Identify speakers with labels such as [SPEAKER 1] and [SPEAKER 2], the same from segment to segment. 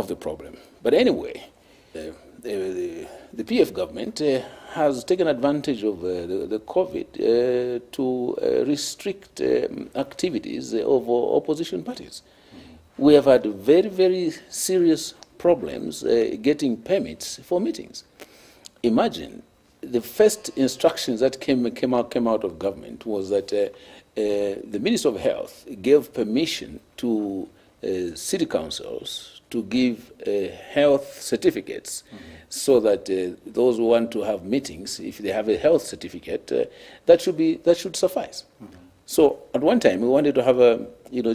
[SPEAKER 1] of the problem. But anyway, the PF government has taken advantage of the COVID to restrict activities of opposition parties. We have had very, very serious problems getting permits for meetings. Imagine the first instructions that came out of government was that the Minister of Health gave permission to city councils to give health certificates so that those who want to have meetings, if they have a health certificate, that should suffice. So at one time we wanted to have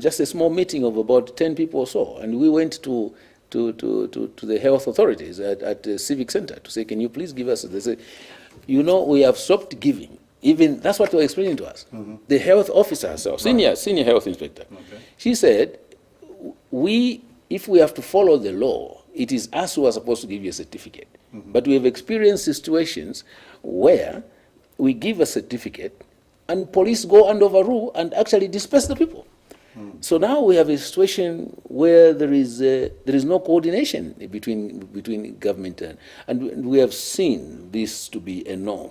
[SPEAKER 1] just a small meeting of about 10 people or so, and we went to the health authorities at the civic center to say, can you please give us? They said, we have stopped giving. Even that's what they were explaining to us. The health officer herself, senior health inspector, she said, if we have to follow the law, it is us who are supposed to give you a certificate. But we have experienced situations where we give a certificate and police go and overrule and actually disperse the people. So now we have a situation where there is no coordination between government and we have seen this to be a norm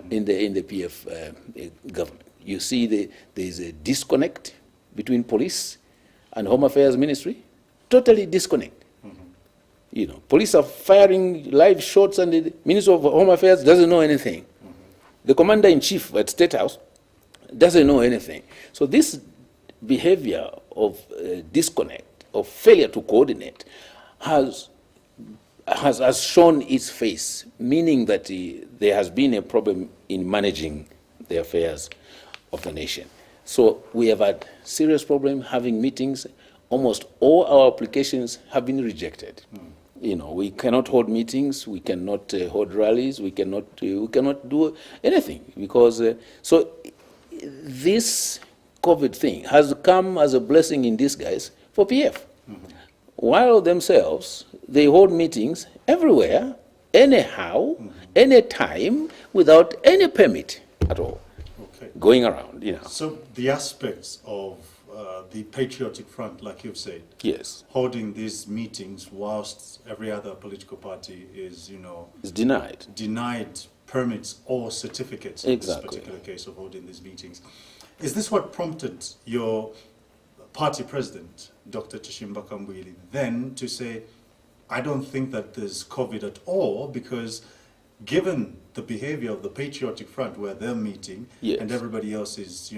[SPEAKER 1] in the PF government. You see there is a disconnect between police and Home Affairs Ministry, totally disconnect. Police are firing live shots and the Minister of Home Affairs doesn't know anything. The Commander-in-Chief at State House doesn't know anything. So this behavior of disconnect, of failure to coordinate, has shown its face, meaning that there has been a problem in managing the affairs of the nation. So we have had serious problem having meetings. Almost all our applications have been rejected. We cannot hold meetings, we cannot hold rallies, we cannot do anything because so this COVID thing has come as a blessing in disguise for PF. While themselves, they hold meetings everywhere, anyhow, anytime, without any permit at all, going around.
[SPEAKER 2] So the aspects of the patriotic front, like you've said,
[SPEAKER 1] yes,
[SPEAKER 2] holding these meetings whilst every other political party is denied permits or certificates in this particular case of holding these meetings. Is this what prompted your party president, Dr. Chishimba Kambwili, then to say, I don't think that there's COVID at all, because given the behavior of the patriotic front where they're meeting and everybody else is,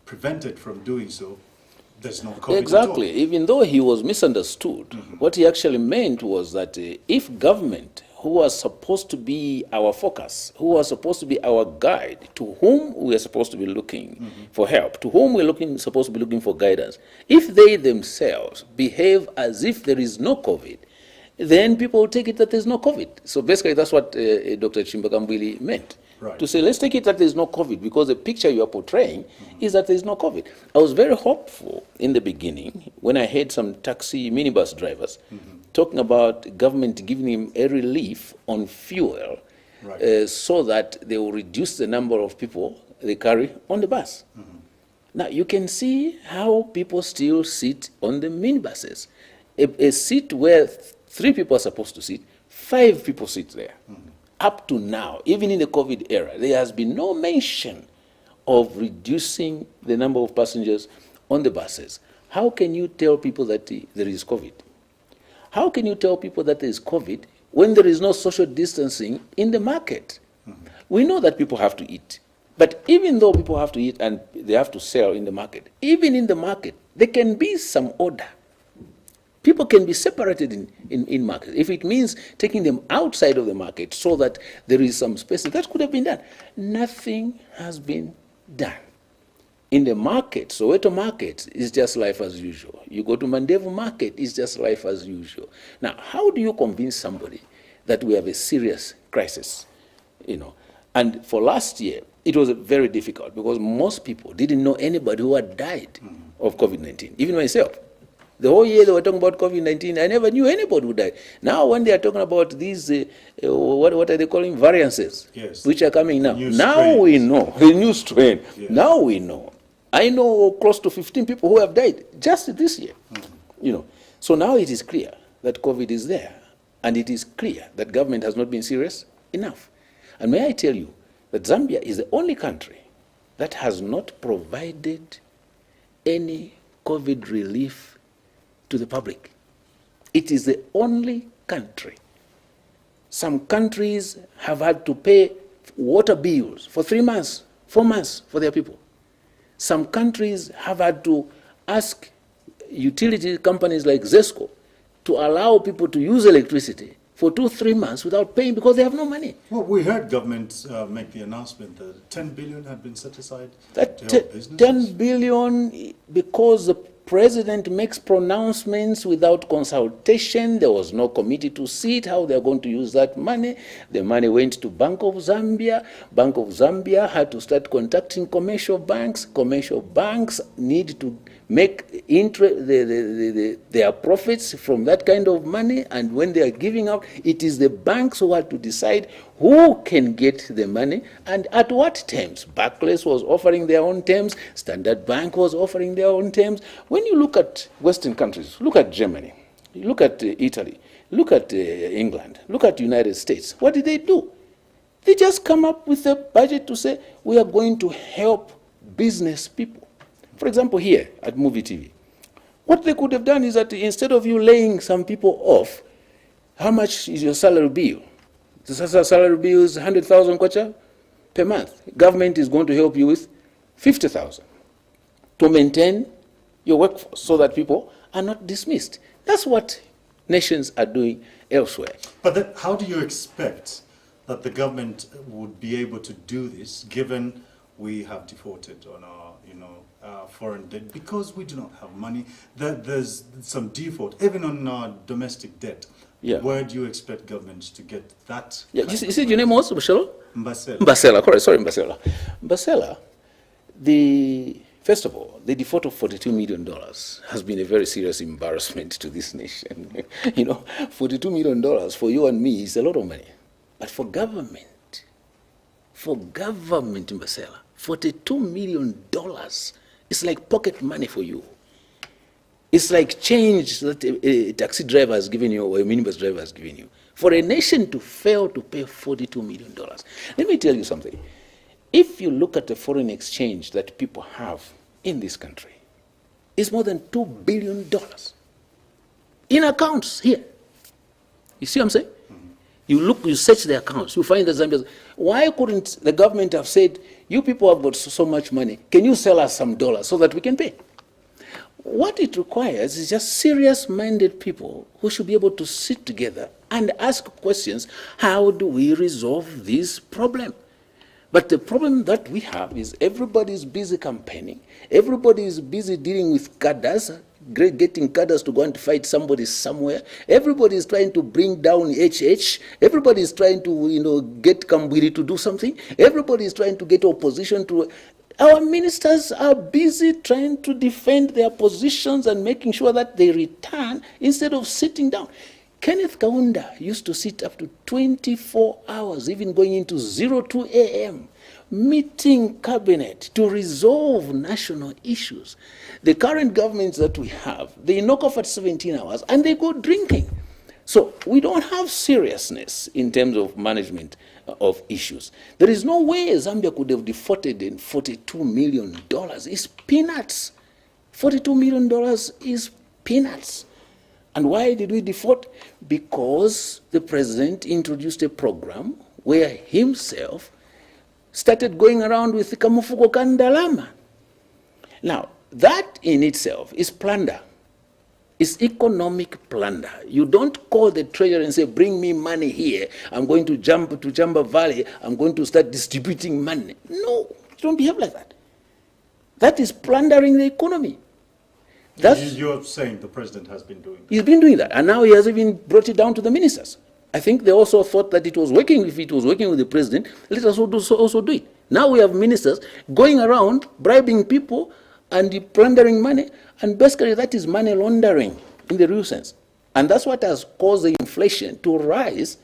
[SPEAKER 2] prevented from doing so, there's no COVID
[SPEAKER 1] exactly.
[SPEAKER 2] at all.
[SPEAKER 1] Even though he was misunderstood, what he actually meant was that if government, who was supposed to be our focus, who was supposed to be our guide, to whom we are supposed to be looking for help, to whom we're supposed to be looking for guidance, if they themselves behave as if there is no COVID, then people will take it that there's no COVID. So basically that's what Dr. Chimbakambwili meant.
[SPEAKER 2] Right.
[SPEAKER 1] To say, let's take it that there's no COVID, because the picture you are portraying is that there's no COVID. I was very hopeful in the beginning when I heard some taxi minibus drivers talking about government giving him a relief on fuel so that they will reduce the number of people they carry on the bus. Now you can see how people still sit on the minibuses. A seat where 3 people are supposed to sit, 5 people sit there. Up to now, even in the COVID era, there has been no mention of reducing the number of passengers on the buses. How can you tell people that there is COVID? How can you tell people that there is COVID when there is no social distancing in the market? We know that people have to eat. But even though people have to eat and they have to sell in the market, even in the market, there can be some order. People can be separated in markets. If it means taking them outside of the market so that there is some space, that could have been done. Nothing has been done. In the market, Soweto market is just life as usual. You go to Mandevu market, it's just life as usual. Now, how do you convince somebody that we have a serious crisis? And for last year, it was very difficult because most people didn't know anybody who had died of COVID-19, even myself. The whole year they were talking about COVID-19, I never knew anybody who died. Now when they are talking about these, what are they calling, variances, which are coming now. Now we know, the new strain. Now we know. I know close to 15 people who have died just this year. So now it is clear that COVID is there. And it is clear that government has not been serious enough. And may I tell you that Zambia is the only country that has not provided any COVID relief to the public. It is the only country. Some countries have had to pay water bills for 3 months, 4 months for their people. Some countries have had to ask utility companies like ZESCO to allow people to use electricity for 2-3 months without paying because they have no money.
[SPEAKER 2] Well, we heard government make the announcement that 10 billion had been set aside
[SPEAKER 1] that
[SPEAKER 2] to help businesses.
[SPEAKER 1] 10 billion, because the president makes pronouncements without consultation. There was no committee to see it, how they're going to use that money. The money went to Bank of Zambia. Bank of Zambia had to start contacting commercial banks. Commercial banks need to make their profits from that kind of money, and when they are giving out, it is the banks who have to decide who can get the money and at what terms. Barclays was offering their own terms, Standard Bank was offering their own terms. When you look at Western countries, look at Germany, look at Italy, look at England, look at the United States, what did they do? They just come up with a budget to say, we are going to help business people. For example, here at Muvi TV, what they could have done is that instead of you laying some people off, how much is your salary bill? The salary bill is 100,000 kwacha per month. Government is going to help you with 50,000 to maintain your workforce so that people are not dismissed. That's what nations are doing elsewhere.
[SPEAKER 2] But then how do you expect that the government would be able to do this given we have defaulted on our, foreign debt because we do not have money? There's some default, even on our domestic debt.
[SPEAKER 1] Yeah.
[SPEAKER 2] Where do you expect governments to get that?
[SPEAKER 1] Yeah, you said your name was Mbasela?
[SPEAKER 2] Mbasela.
[SPEAKER 1] Mbasela, correct, sorry, Mbasela. Mbasela, first of all, the default of $42 million has been a very serious embarrassment to this nation. $42 million for you and me is a lot of money. But for government, Mbasela, $42 million is like pocket money for you. It's like change that a taxi driver has given you or a minibus driver has given you. For a nation to fail to pay $42 million. Let me tell you something. If you look at the foreign exchange that people have in this country, it's more than $2 billion in accounts here. You see what I'm saying? You search the accounts, you find the Zambians. Why couldn't the government have said, you people have got so much money, can you sell us some dollars so that we can pay? What it requires is just serious-minded people who should be able to sit together and ask questions, how do we resolve this problem? But the problem that we have is everybody is busy campaigning, everybody is busy dealing with cadres, getting cadres to go and fight somebody somewhere. Everybody is trying to bring down HH. Everybody is trying to, get Kambwiri to do something. Everybody is trying to get opposition to. Our ministers are busy trying to defend their positions and making sure that they return instead of sitting down. Kenneth Kaunda used to sit up to 24 hours, even going into 02 a.m., meeting cabinet to resolve national issues. The current governments that we have, they knock off at 17 hours and they go drinking. So we don't have seriousness in terms of management of issues. There is no way Zambia could have defaulted in $42 million. It's peanuts. $42 million is peanuts. And why did we default? Because the president introduced a program where himself started going around with Kamufuko Kandalama. Now, that in itself is plunder. It's economic plunder. You don't call the treasury and say, bring me money here. I'm going to jump to Jamba Valley. I'm going to start distributing money. No, you don't behave like that. That is plundering the economy.
[SPEAKER 2] You're saying the president has been doing that.
[SPEAKER 1] He's been doing that. And now he has even brought it down to the ministers. I think they also thought that it was working. If it was working with the president, let us also do it. Now we have ministers going around bribing people and plundering money, and basically that is money laundering in the real sense. And that's what has caused the inflation to rise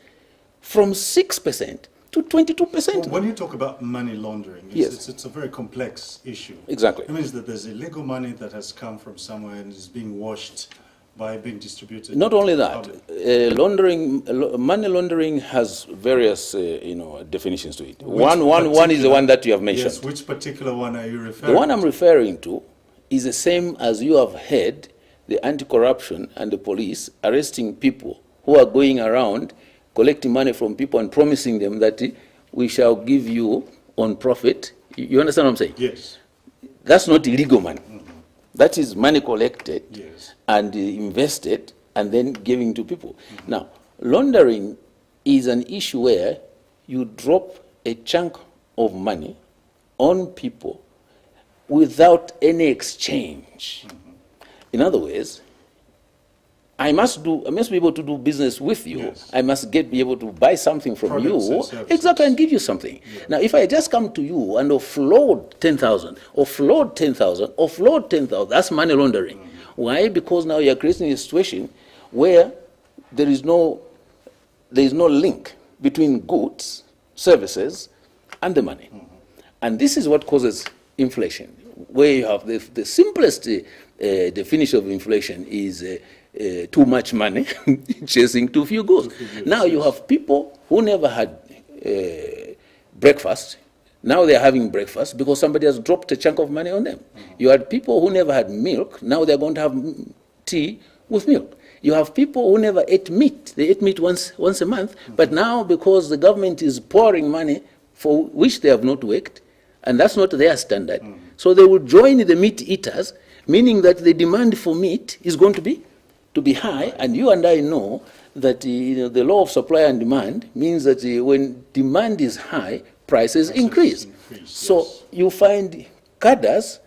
[SPEAKER 1] from 6% to 22%.
[SPEAKER 2] Well, when you talk about money laundering, it's a very complex issue.
[SPEAKER 1] Exactly.
[SPEAKER 2] It means that there's illegal money that has come from somewhere and is being washed by being distributed?
[SPEAKER 1] Not only that, money laundering has various, definitions to it. One is the one that you have mentioned.
[SPEAKER 2] Yes, which particular one are you referring to?
[SPEAKER 1] The one I'm referring to is the same as you have heard the anti-corruption and the police arresting people who are going around collecting money from people and promising them that we shall give you on profit. You understand what I'm saying?
[SPEAKER 2] Yes.
[SPEAKER 1] That's not illegal money.
[SPEAKER 2] Mm-hmm.
[SPEAKER 1] That is money collected,
[SPEAKER 2] yes,
[SPEAKER 1] and invested and then giving to people. Mm-hmm. Now, laundering is an issue where you drop a chunk of money on people without any exchange. Mm-hmm. In other words, I must be able to do business with you.
[SPEAKER 2] Yes.
[SPEAKER 1] I must be able to buy something from you, exactly, and give you something. Yeah. Now, if I just come to you and offload 10,000, offload 10,000, offload 10,000, that's money laundering. Mm-hmm. Why? Because now you're creating a situation where there is no link between goods, services, and the money. Mm-hmm. And this is what causes inflation, where you have the simplest definition of inflation is too much money chasing too few goods. Now you have people who never had breakfast. Now they're having breakfast because somebody has dropped a chunk of money on them. Mm-hmm. You had people who never had milk. Now they're going to have tea with milk. You have people who never ate meat. They ate meat once a month. Mm-hmm. But now, because the government is pouring money for which they have not worked, and that's not their standard, mm-hmm. so they will join the meat eaters, meaning that the demand for meat is going to be high. And you and I know that the law of supply and demand means that when demand is high, prices increase. So yes. You find cadres,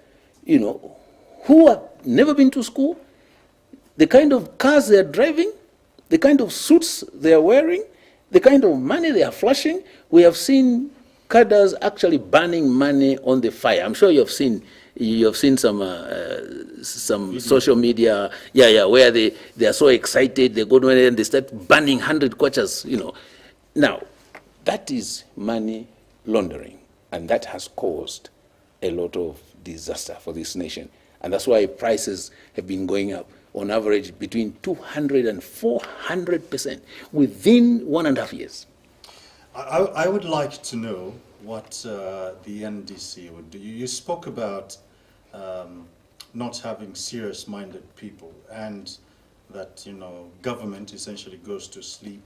[SPEAKER 1] who have never been to school, the kind of cars they're driving, the kind of suits they're wearing, the kind of money they are flashing. We have seen cadres actually burning money on the fire. I'm sure you have seen some social media, where they are so excited, they go to and they start burning 100 kwachas, Now, that is money laundering, and that has caused a lot of disaster for this nation. And that's why prices have been going up on average between 200 and 400% within 1.5 years.
[SPEAKER 2] I would like to know what the NDC would do. You spoke about not having serious-minded people, and that government essentially goes to sleep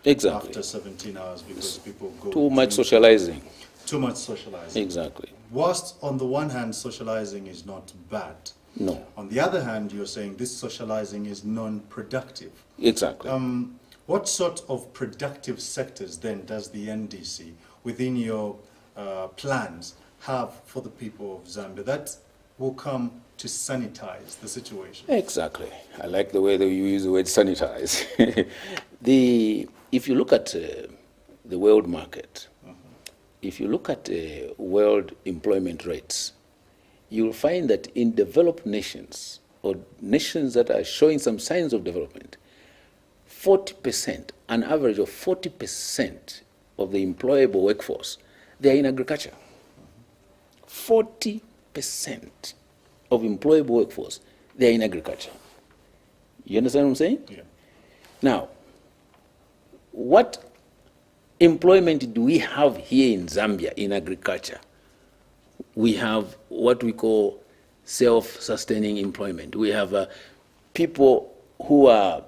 [SPEAKER 2] after 17 hours because people go
[SPEAKER 1] too much socializing.
[SPEAKER 2] Too much socializing.
[SPEAKER 1] Exactly.
[SPEAKER 2] Whilst on the one hand socializing is not bad,
[SPEAKER 1] no.
[SPEAKER 2] On the other hand, you're saying this socializing is non-productive.
[SPEAKER 1] Exactly.
[SPEAKER 2] What sort of productive sectors then does the NDC within your plans have for the people of Zambia that will come to sanitize the situation?
[SPEAKER 1] Exactly. I like the way that you use the word sanitize. If you look at the world market, mm-hmm. if you look at world employment rates, you'll find that in developed nations, or nations that are showing some signs of development, 40%, an average of 40% of the employable workforce, they are in agriculture. 40% of employable workforce, they are in agriculture. You understand what I'm saying?
[SPEAKER 2] Yeah.
[SPEAKER 1] Now, what employment do we have here in Zambia in agriculture? We have what we call self-sustaining employment. We have people who are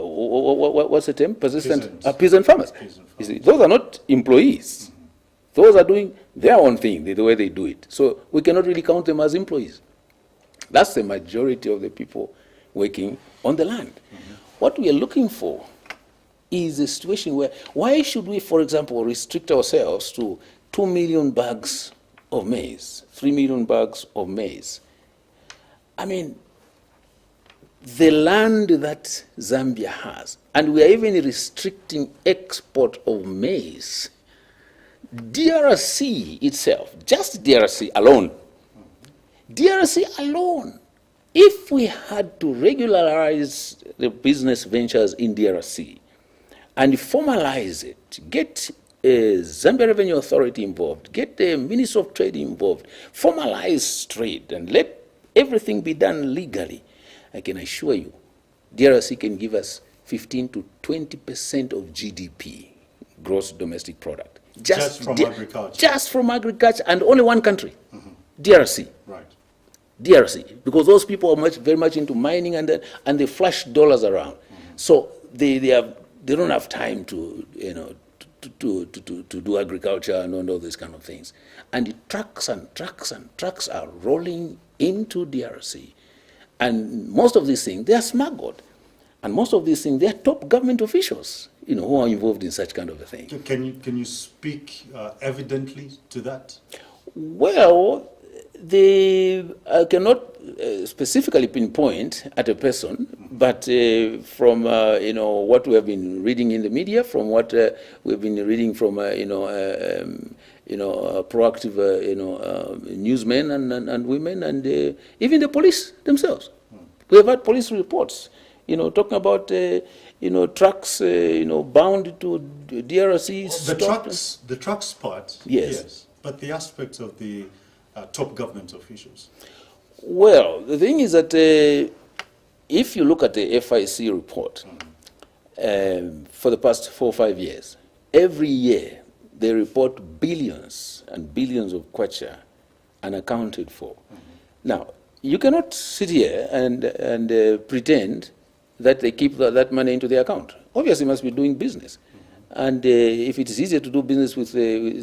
[SPEAKER 1] what's the term? Peasant farmers. You see, those are not employees. Mm-hmm. Those are doing their own thing, the way they do it. So we cannot really count them as employees. That's the majority of the people working on the land. Mm-hmm. What we are looking for is a situation where, why should we, for example, restrict ourselves to 2 million bags of maize, 3 million bags of maize? I mean, the land that Zambia has, and we are even restricting export of maize. DRC itself, just DRC alone, if we had to regularize the business ventures in DRC and formalize it, get a Zambia Revenue Authority involved, get the Ministry of Trade involved, formalize trade, and let everything be done legally, I can assure you, DRC can give us 15 to 20% of GDP, gross domestic product.
[SPEAKER 2] Just from agriculture?
[SPEAKER 1] Just from agriculture, and only one country, DRC.
[SPEAKER 2] Right.
[SPEAKER 1] DRC, because those people are very much into mining, and they flush dollars around. So they don't have time to to do agriculture and all these kind of things. And the trucks and trucks and trucks are rolling into DRC, and most of these things they are smuggled, and most of these things they are top government officials, who are involved in such kind of a thing.
[SPEAKER 2] Can you speak evidently to that?
[SPEAKER 1] Well, I cannot specifically pinpoint at a person, but from what we have been reading in the media, from what we've been reading from proactive newsmen and women, and even the police themselves. We have had police reports, talking about trucks, bound to DRC.
[SPEAKER 2] The trucks part,
[SPEAKER 1] yes,
[SPEAKER 2] but the aspect of the top government officials.
[SPEAKER 1] Well, the thing is that if you look at the FIC report for the past 4 or 5 years, every year they report billions and billions of kwacha unaccounted for. Now, you cannot sit here and pretend that they keep that money into their account. Obviously, must be doing business. And if it is easier to do business with,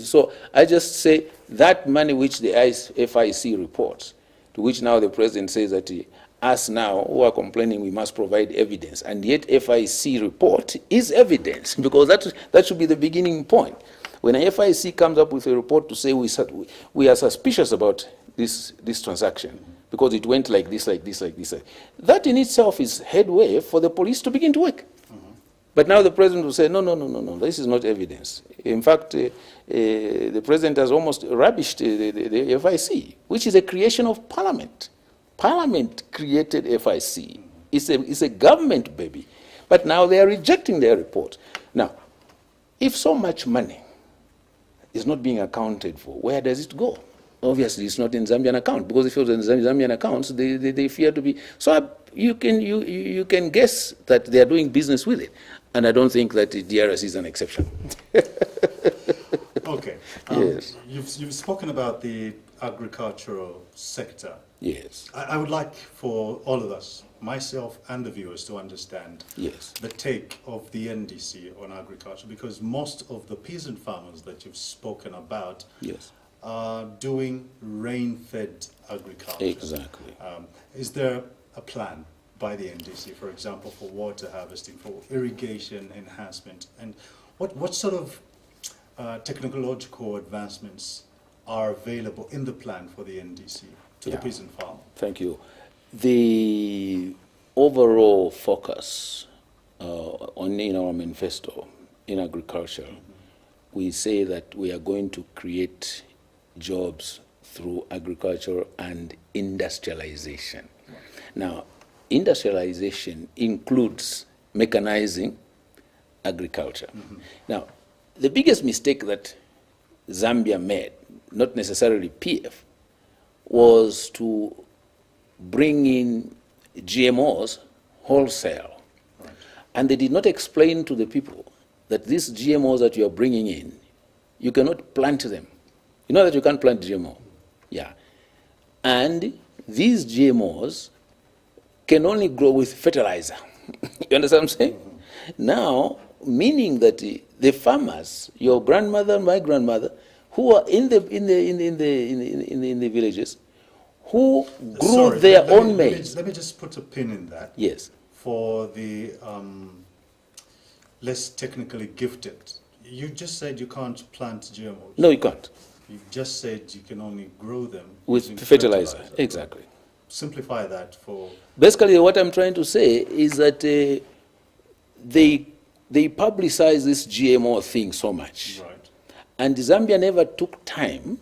[SPEAKER 1] so I just say that money which the FIC reports, to which now the president says that us now who are complaining we must provide evidence, and yet FIC report is evidence, because that should be the beginning point. When a FIC comes up with a report to say we are suspicious about this transaction because it went like this, like this, like this, that in itself is headway for the police to begin to work. But now the president will say, no, this is not evidence. In fact, the president has almost rubbished the FIC, which is a creation of Parliament. Parliament created FIC. It's a government baby. But now they are rejecting their report. Now, if so much money is not being accounted for, where does it go? Obviously, it's not in Zambian account, because if it was in Zambian accounts, they fear to be. So you can guess that they are doing business with it. And I don't think that the DRS is an exception.
[SPEAKER 2] Okay.
[SPEAKER 1] Yes.
[SPEAKER 2] You've spoken about the agricultural sector.
[SPEAKER 1] Yes.
[SPEAKER 2] I would like for all of us, myself and the viewers, to understand the take of the NDC on agriculture, because most of the peasant farmers that you've spoken about are doing rain-fed agriculture.
[SPEAKER 1] Exactly.
[SPEAKER 2] Is there a plan by the NDC, for example, for water harvesting, for irrigation enhancement, and what sort of technological advancements are available in the plan for the NDC to the peasant farmer?
[SPEAKER 1] Thank you. The overall focus in our manifesto in agriculture, we say that we are going to create jobs through agriculture and industrialization. Now, industrialization includes mechanizing agriculture. Now, the biggest mistake that Zambia made, not necessarily PF, was to bring in GMOs wholesale. And they did not explain to the people that these GMOs that you are bringing in, you cannot plant them. You know that you can't plant GMO? Yeah. And these GMOs can only grow with fertilizer. You understand what I'm saying? Now, meaning that the farmers, your grandmother, my grandmother, who are in the villages, who grew their own maize.
[SPEAKER 2] Let me just put a pin in that.
[SPEAKER 1] Yes.
[SPEAKER 2] For the less technically gifted, you just said you can't plant GMOs.
[SPEAKER 1] No, you can't.
[SPEAKER 2] You just said you can only grow them
[SPEAKER 1] with fertilizer. Exactly.
[SPEAKER 2] Simplify that for...
[SPEAKER 1] Basically, what I'm trying to say is that they publicize this GMO thing so much.
[SPEAKER 2] Right.
[SPEAKER 1] And Zambia never took time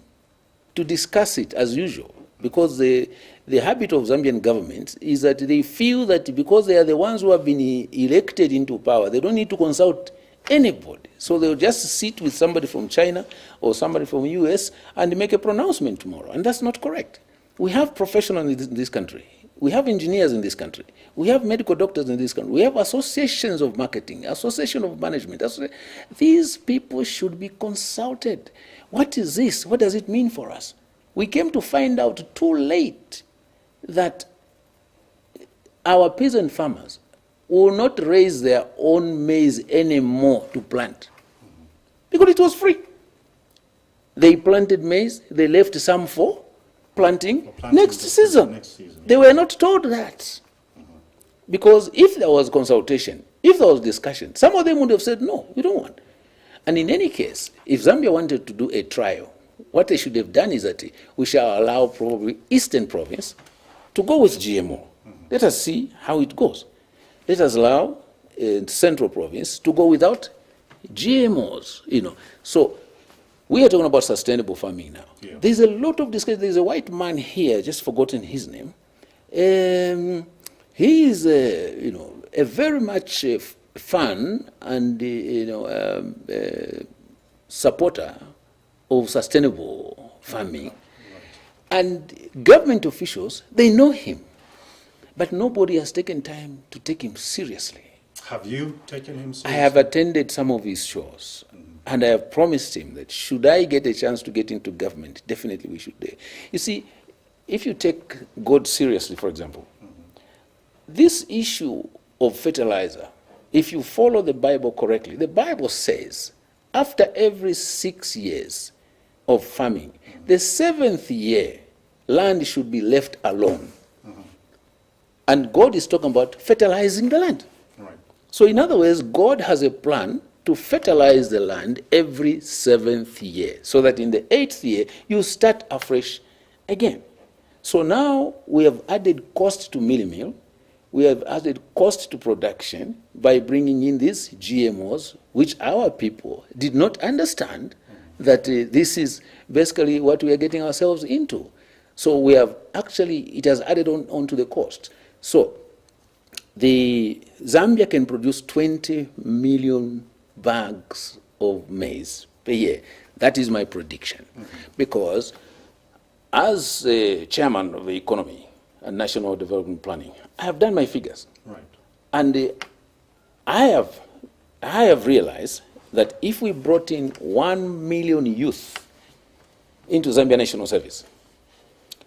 [SPEAKER 1] to discuss it as usual, because the habit of Zambian government is that they feel that because they are the ones who have been elected into power, they don't need to consult anybody. So they'll just sit with somebody from China or somebody from US and make a pronouncement tomorrow. And that's not correct. We have professionals in this country. We have engineers in this country. We have medical doctors in this country. We have associations of marketing, association of management. These people should be consulted. What is this? What does it mean for us? We came to find out too late that our peasant farmers will not raise their own maize anymore to plant because it was free. They planted maize, they left some for planting next season. They were not told that. Because if there was consultation, if there was discussion, some of them would have said, no, we don't want. And in any case, if Zambia wanted to do a trial, what they should have done is that we shall allow probably Eastern Province to go with GMO. Let us see how it goes. Let us allow Central Province to go without GMOs, So we are talking about sustainable farming now. Yeah. There's a lot of discussion. There's a white man here, just forgotten his name. He is, a very much fan and, supporter of sustainable farming. Right. And government officials, they know him. But nobody has taken time to take him seriously. Have you taken him seriously? I have attended some of his shows. And I have promised him that should I get a chance to get into government, definitely we should do. You see, if you take God seriously, for example, this issue of fertilizer, if you follow the Bible correctly, the Bible says after every 6 years of farming, the 7th year, land should be left alone. And God is talking about fertilizing the land. Right. So in other words, God has a plan to fertilize the land every 7th year, so that in the 8th year, you start afresh again. So now we have added cost to mill. We have added cost to production by bringing in these GMOs, which our people did not understand that this is basically what we are getting ourselves into. So we have actually, it has added on to the cost. So the Zambia can produce 20 million bags of maize per year. That is my prediction. Because as chairman of the economy and national development planning, I have done my figures. Right. And I have realized that if we brought in 1 million youth into Zambia National Service,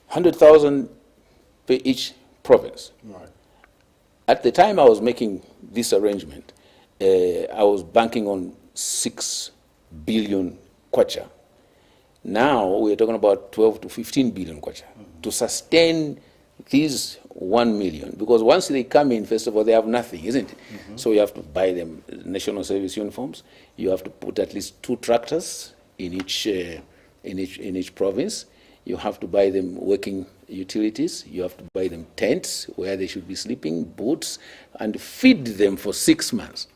[SPEAKER 1] 100,000 per each province. Right. At the time I was making this arrangement, I was banking on 6 billion kwacha. Now we're talking about 12 to 15 billion kwacha to sustain these 1 million. Because once they come in, first of all, they have nothing, isn't it? So you have to buy them national service uniforms. You have to put at least 2 tractors in each province. You have to buy them working utilities. You have to buy them tents where they should be sleeping, boots, and feed them for 6 months.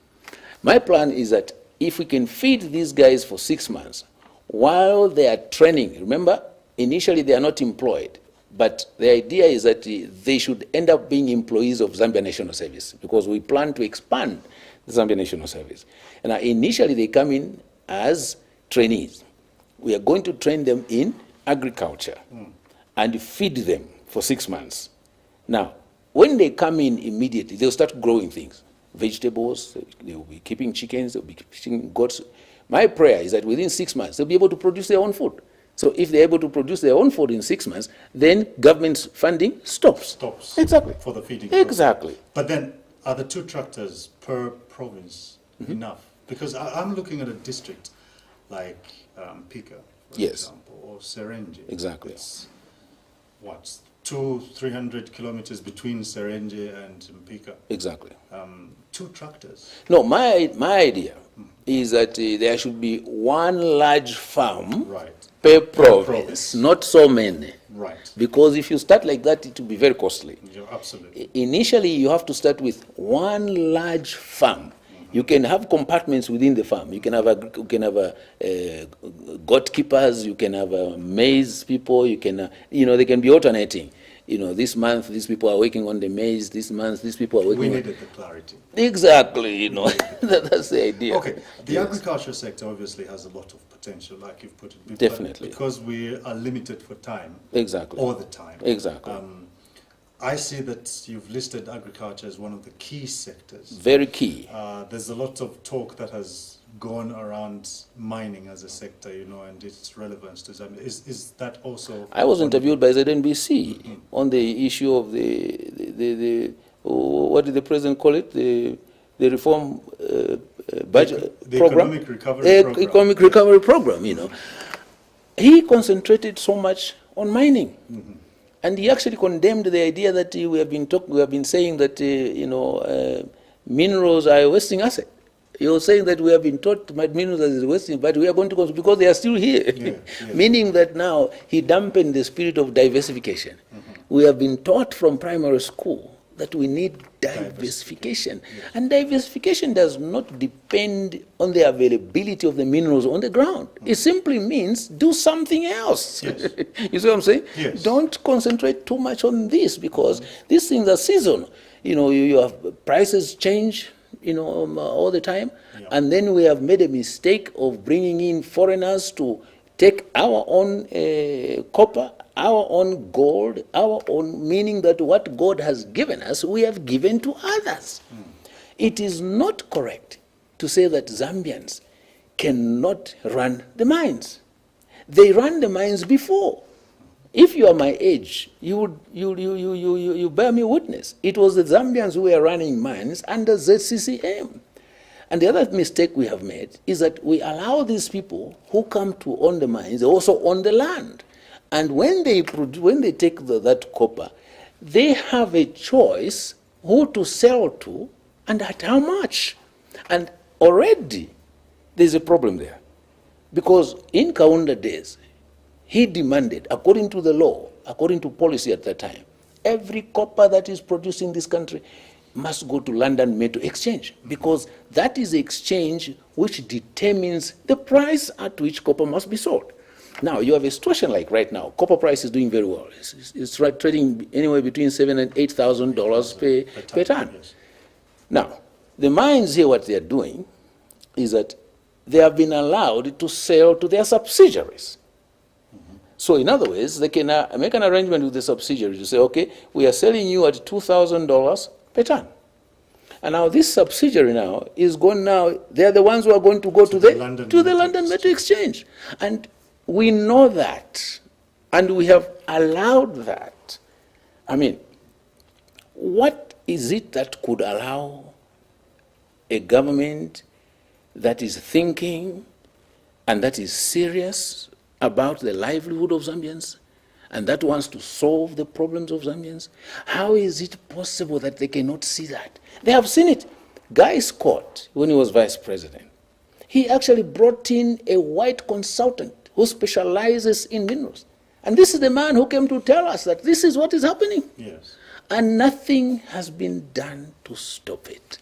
[SPEAKER 1] My plan is that if we can feed these guys for 6 months, while they are training, remember, initially they are not employed, but the idea is that they should end up being employees of Zambia National Service because we plan to expand the Zambia National Service. And initially they come in as trainees. We are going to train them in agriculture and feed them for 6 months. Now, when they come in immediately, they'll start growing things. Vegetables, they'll be keeping chickens, they'll be keeping goats. My prayer is that within 6 months, they'll be able to produce their own food. So if they're able to produce their own food in 6 months, then government's funding stops. Stops. Exactly. For the feeding. Exactly. Process. But then, are the 2 tractors per province enough? Because I'm looking at a district like Pika, for example, or Serenge. Exactly. It's, what, 200-300 kilometers between Serenge and Mpika. Exactly. 2 tractors. No, my idea is that there should be 1 large farm per province, not so many. Right. Because if you start like that, it will be very costly. Yeah, absolutely. Initially, you have to start with 1 large farm. You can have compartments within the farm. You can have goat keepers. You can have maize people. You can, they can be alternating. this month these people are working on the maize, this month these people are working
[SPEAKER 2] We needed the clarity.
[SPEAKER 1] Exactly, that's the idea.
[SPEAKER 2] Okay, the agriculture sector obviously has a lot of potential, like you've put it.
[SPEAKER 1] Definitely.
[SPEAKER 2] Because we are limited for time.
[SPEAKER 1] Exactly.
[SPEAKER 2] All the time.
[SPEAKER 1] Exactly.
[SPEAKER 2] I see that you've listed agriculture as one of the key sectors.
[SPEAKER 1] Very key.
[SPEAKER 2] There's a lot of talk that has gone around mining as a sector, and its relevance to Zambia. Is that also...
[SPEAKER 1] I was interviewed by ZNBC on the issue of the what did the president call it? The reform budget program?
[SPEAKER 2] Economic recovery program.
[SPEAKER 1] Economic recovery program, He concentrated so much on mining. And he actually condemned the idea that we have been saying that minerals are a wasting asset. He was saying that we have been taught that minerals are wasting, but we are going to because they are still here. Meaning that now he dampened the spirit of diversification. We have been taught from primary school that we need diversification. And diversification does not depend on the availability of the minerals on the ground. It simply means do something else.
[SPEAKER 2] Yes.
[SPEAKER 1] You see what I'm saying?
[SPEAKER 2] Yes.
[SPEAKER 1] Don't concentrate too much on this because these things are seasonal. You have prices change, all the time.
[SPEAKER 2] Yeah.
[SPEAKER 1] And then we have made a mistake of bringing in foreigners to take our own copper, our own gold, our own, meaning that what God has given us, we have given to others. It is not correct to say that Zambians cannot run the mines. They ran the mines before. If you are my age, you bear me witness. It was the Zambians who were running mines under ZCCM. And the other mistake we have made is that we allow these people who come to own the mines, they also own the land. And when they take that copper, they have a choice who to sell to and at how much. And already there's a problem there. Because in Kaunda days, he demanded, according to the law, according to policy at that time, every copper that is produced in this country must go to London Metal Exchange, because that is the exchange which determines the price at which copper must be sold. Now, you have a situation like right now, copper price is doing very well. It's trading anywhere between $7,000 and $8,000 per ton.
[SPEAKER 2] Yes.
[SPEAKER 1] Now, the mines here, what they are doing is that they have been allowed to sell to their subsidiaries. So in other words, they can make an arrangement with the subsidiary to say, okay, we are selling you at $2,000 per ton. And now this subsidiary now is going now, they're the ones who are going to go to the London Metal Exchange. And we know that, and we have allowed that. I mean, what is it that could allow a government that is thinking and that is serious about the livelihood of Zambians and that wants to solve the problems of Zambians? How is it possible that they cannot see that? They have seen it. Guy Scott, when he was vice president, he actually brought in a white consultant who specializes in minerals. And this is the man who came to tell us that this is what is happening.
[SPEAKER 2] Yes.
[SPEAKER 1] And nothing has been done to stop it.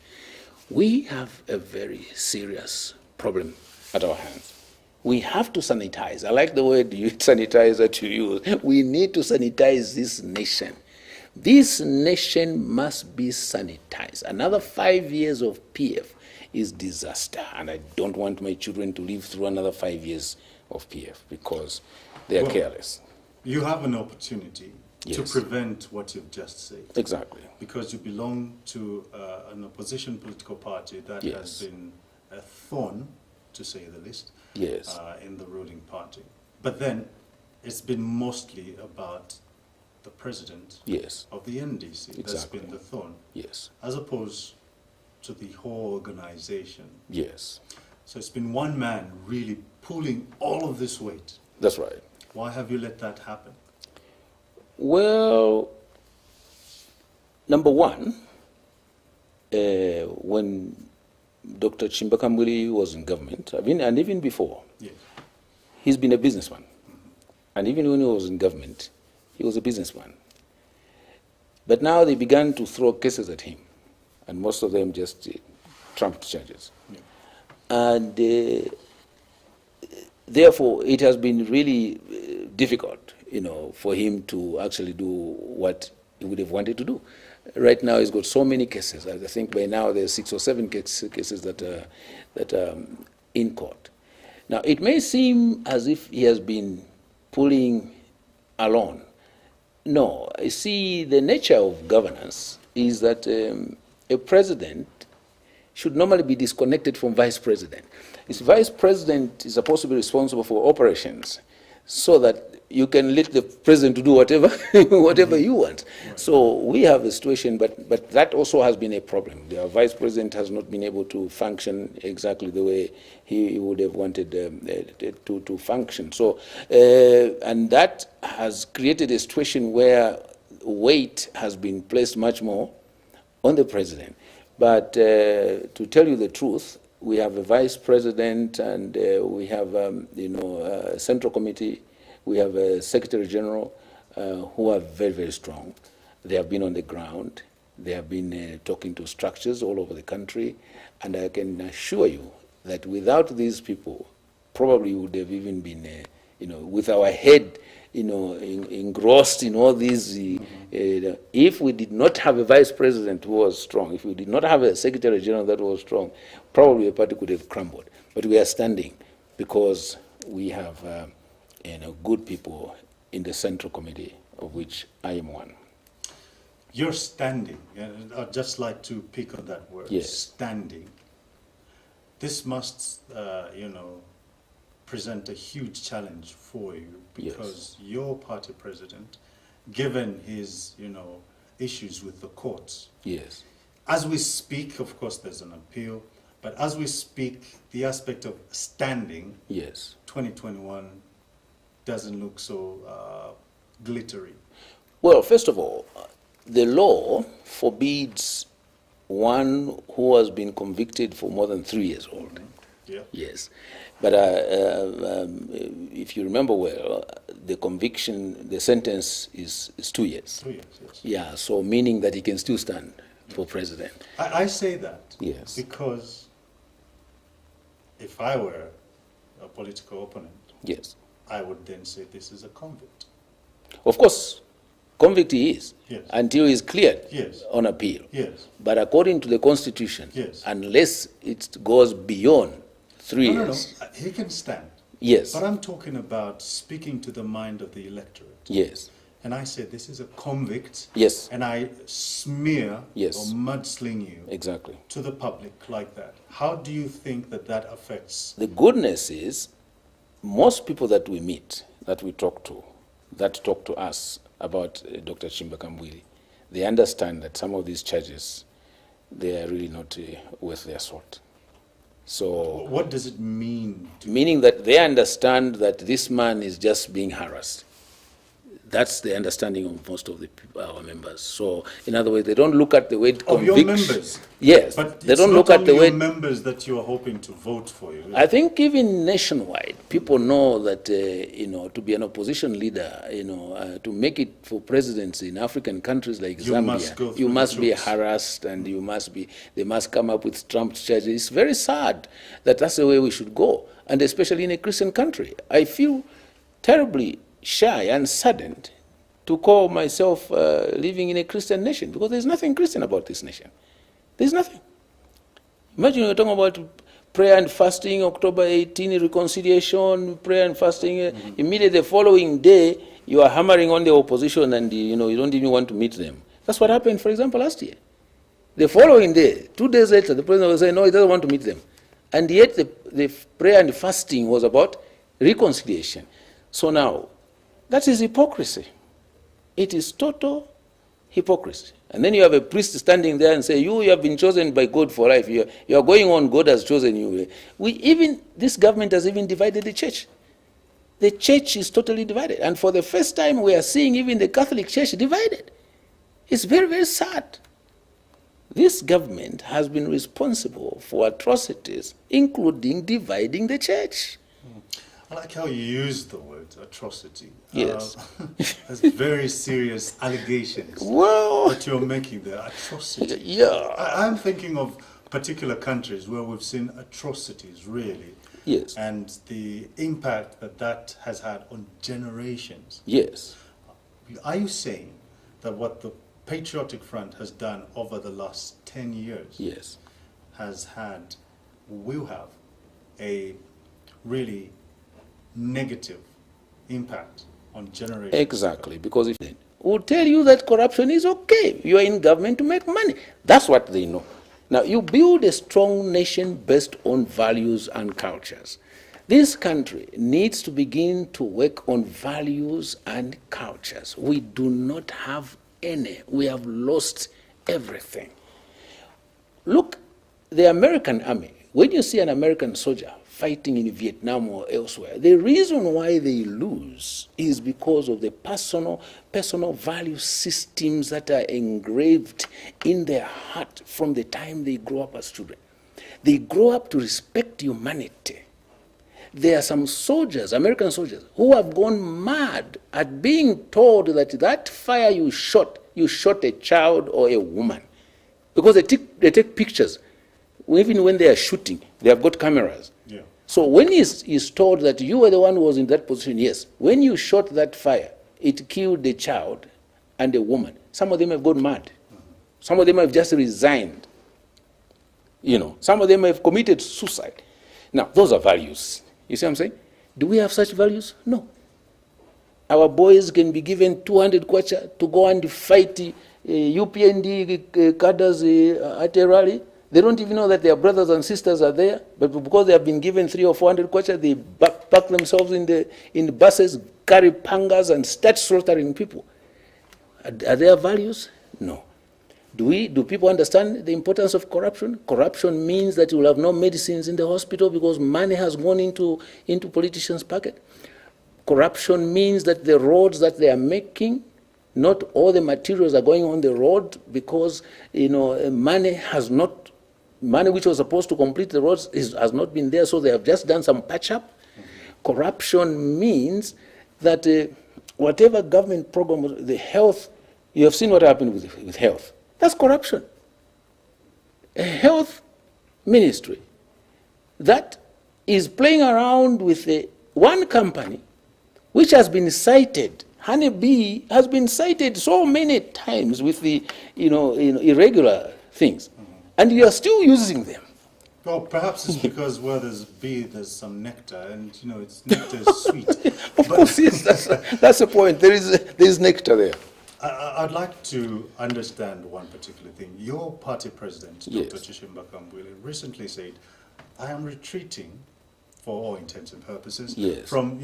[SPEAKER 1] We have a very serious problem at our hands. We have to sanitize. I like the word sanitize that you use. We need to sanitize this nation. This nation must be sanitized. Another 5 years of PF is disaster, and I don't want my children to live through another 5 years of PF because they are careless.
[SPEAKER 2] You have an opportunity to prevent what you've just said.
[SPEAKER 1] Exactly.
[SPEAKER 2] Because you belong to an opposition political party that has been a thorn, to say the least, in the ruling party. But then it's been mostly about the president of the NDC. That's been the thorn.
[SPEAKER 1] Yes.
[SPEAKER 2] As opposed to the whole organization.
[SPEAKER 1] Yes.
[SPEAKER 2] So it's been one man really pulling all of this weight.
[SPEAKER 1] That's right.
[SPEAKER 2] Why have you let that happen?
[SPEAKER 1] Well, number one, when Dr. Chimbakambuli was in government, and even before, he's been a businessman. And even when he was in government, he was a businessman. But now they began to throw cases at him, and most of them just trumped charges. And therefore, it has been really difficult, for him to actually do what he would have wanted to do. Right now, he's got so many cases. I think by now there's 6 or 7 cases that are in court. Now, it may seem as if he has been pulling alone. No, you see, the nature of governance is that a president should normally be disconnected from vice president. His vice president is supposed to be responsible for operations, so that you can let the president to do whatever whatever you want. Right. So we have a situation, but that also has been a problem. The vice president has not been able to function exactly the way he would have wanted to function. So, and that has created a situation where weight has been placed much more on the president. But to tell you the truth, we have a vice president, and we have a central committee. We have a secretary general who are very, very strong. They have been on the ground. They have been talking to structures all over the country. And I can assure you that without these people, probably would have even been, with our head, engrossed in all these. If we did not have a vice president who was strong, if we did not have a secretary general that was strong, probably the party could have crumbled. But we are standing because we have good people in the Central Committee, of which I am one.
[SPEAKER 2] You're standing. I'd just like to pick on that word,
[SPEAKER 1] yes.
[SPEAKER 2] Standing. This must, present a huge challenge for you, because yes. Your party president, given his, issues with the courts.
[SPEAKER 1] Yes.
[SPEAKER 2] As we speak, of course, there's an appeal, but as we speak, the aspect of standing,
[SPEAKER 1] yes,
[SPEAKER 2] 2021 doesn't look so glittery.
[SPEAKER 1] Well, first of all, the law forbids one who has been convicted for more than 3 years old.
[SPEAKER 2] Mm-hmm. Yeah.
[SPEAKER 1] Yes. But if you remember well, the conviction, the sentence is 2 years.
[SPEAKER 2] 2 years, yes.
[SPEAKER 1] Yeah, so meaning that he can still stand for president.
[SPEAKER 2] I say that
[SPEAKER 1] yes,
[SPEAKER 2] because if I were a political opponent,
[SPEAKER 1] yes,
[SPEAKER 2] I would then say this is a convict.
[SPEAKER 1] Of course, convict he is,
[SPEAKER 2] yes,
[SPEAKER 1] until he's cleared,
[SPEAKER 2] yes,
[SPEAKER 1] on appeal.
[SPEAKER 2] Yes.
[SPEAKER 1] But according to the Constitution,
[SPEAKER 2] yes,
[SPEAKER 1] unless it goes beyond 3 years.
[SPEAKER 2] No, he can stand.
[SPEAKER 1] Yes.
[SPEAKER 2] But I'm talking about speaking to the mind of the electorate.
[SPEAKER 1] Yes.
[SPEAKER 2] And I say this is a convict.
[SPEAKER 1] Yes.
[SPEAKER 2] And I smear
[SPEAKER 1] yes.
[SPEAKER 2] or mudsling you
[SPEAKER 1] exactly
[SPEAKER 2] to the public like that. How do you think that affects?
[SPEAKER 1] The goodness is, most people that we meet, that we talk to, that talk to us about Dr. Chimbakambwili, they understand that some of these charges, they are really not worth their salt. So,
[SPEAKER 2] what does it mean?
[SPEAKER 1] Meaning that they understand that this man is just being harassed. That's the understanding of most of our members. So, in other words, they don't look at the word conviction.
[SPEAKER 2] Of your members?
[SPEAKER 1] Yes.
[SPEAKER 2] But
[SPEAKER 1] they don't look at the word
[SPEAKER 2] members that you are hoping to vote for you.
[SPEAKER 1] I think even nationwide, people know that, to be an opposition leader, to make it for presidency in African countries like Zambia, you must be harassed, and they must come up with trumped charges. It's very sad that that's the way we should go, and especially in a Christian country. I feel terribly shy and saddened to call myself living in a Christian nation, because there's nothing Christian about this nation. There's nothing. Imagine you're talking about prayer and fasting, October 18, reconciliation, prayer and fasting. Immediately the following day, you are hammering on the opposition, and you don't even want to meet them. That's what happened, for example, last year. The following day, 2 days later, the president was saying, no, he doesn't want to meet them. And yet the prayer and fasting was about reconciliation. So now, that is hypocrisy. It is total hypocrisy. And then you have a priest standing there and say, you have been chosen by God for life. You are going on, God has chosen you. This government has even divided the church. The church is totally divided. And for the first time, we are seeing even the Catholic Church divided. It's very, very sad. This government has been responsible for atrocities, including dividing the church.
[SPEAKER 2] I like how you use the word atrocity.
[SPEAKER 1] Yes.
[SPEAKER 2] That's very serious allegations that you're making there. Atrocity.
[SPEAKER 1] Yeah.
[SPEAKER 2] I'm thinking of particular countries where we've seen atrocities, really.
[SPEAKER 1] Yes.
[SPEAKER 2] And the impact that that has had on generations.
[SPEAKER 1] Yes.
[SPEAKER 2] Are you saying that what the Patriotic Front has done over the last 10 years
[SPEAKER 1] Yes.
[SPEAKER 2] has had, will have, a really negative impact on generations?
[SPEAKER 1] Exactly, because if they will tell you that corruption is okay, you are in government to make money. That's what they know. Now, you build a strong nation based on values and cultures. This country needs to begin to work on values and cultures. We do not have any. We have lost everything. Look, the American army, when you see an American soldier fighting in Vietnam or elsewhere, the reason why they lose is because of the personal value systems that are engraved in their heart from the time they grow up as children. They grow up to respect humanity. There are some soldiers, American soldiers, who have gone mad at being told that that fire you shot a child or a woman. Because they take pictures. Even when they are shooting, they have got cameras.
[SPEAKER 2] Yeah.
[SPEAKER 1] So when he's told that you were the one who was in that position, yes, when you shot that fire, it killed a child and a woman. Some of them have gone mad. Some of them have just resigned. Some of them have committed suicide. Now, those are values. You see what I'm saying? Do we have such values? No. Our boys can be given 200 kwacha to go and fight UPND cadres at a rally. They don't even know that their brothers and sisters are there, but because they have been given 300 or 400 kwacha, they pack themselves in the buses, carry pangas, and start slaughtering people. Are there values? No. Do people understand the importance of corruption? Corruption means that you will have no medicines in the hospital because money has gone into politicians' pocket. Corruption means that the roads that they are making, not all the materials are going on the road because money which was supposed to complete the roads has not been there, so they have just done some patch-up. Corruption means that whatever government program, the health, you have seen what happened with health. That's corruption. A health ministry that is playing around with one company which has been cited. Honeybee has been cited so many times with the irregular things. And you are still using them.
[SPEAKER 2] Well, perhaps it's because where there's bee, there's some nectar, and nectar is sweet.
[SPEAKER 1] Of course, yes, that's the point. There is nectar there.
[SPEAKER 2] I'd like to understand one particular thing. Your party president,
[SPEAKER 1] Yes.
[SPEAKER 2] Dr. Chishimba Kambwile, recently said, "I am retreating, for all intents and purposes,
[SPEAKER 1] Yes.
[SPEAKER 2] from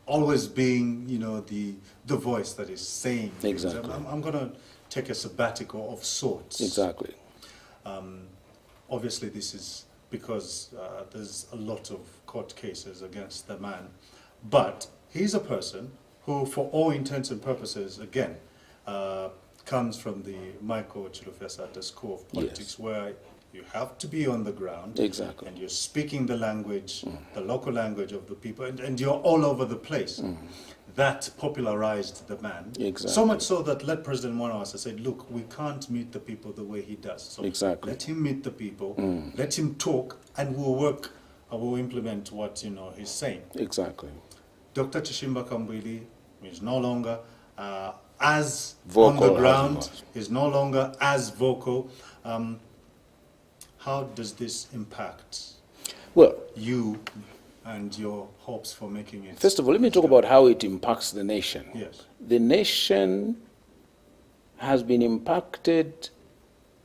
[SPEAKER 2] always being the voice that is saying things.
[SPEAKER 1] Exactly.
[SPEAKER 2] I'm going to take a sabbatical of sorts."
[SPEAKER 1] Exactly.
[SPEAKER 2] Obviously, this is because there's a lot of court cases against the man. But he's a person who, for all intents and purposes, again, comes from the Michael Chilufesata School of Politics,
[SPEAKER 1] Yes.
[SPEAKER 2] where you have to be on the ground.
[SPEAKER 1] Exactly.
[SPEAKER 2] And you're speaking the language, the local language of the people, and you're all over the place. That popularized the man.
[SPEAKER 1] Exactly.
[SPEAKER 2] So much so that led President Mwanawasa said, "Look, we can't meet the people the way he does. So
[SPEAKER 1] Exactly.
[SPEAKER 2] let him meet the people, let him talk, and we'll work, we'll implement what he's saying."
[SPEAKER 1] Exactly.
[SPEAKER 2] Dr. Chishimba Kambwile is no longer as
[SPEAKER 1] Vocal
[SPEAKER 2] on the ground,
[SPEAKER 1] as
[SPEAKER 2] is no longer as vocal. How does this impact you and your hopes for making it?
[SPEAKER 1] First of all, let me talk about how it impacts the nation.
[SPEAKER 2] Yes.
[SPEAKER 1] The nation has been impacted.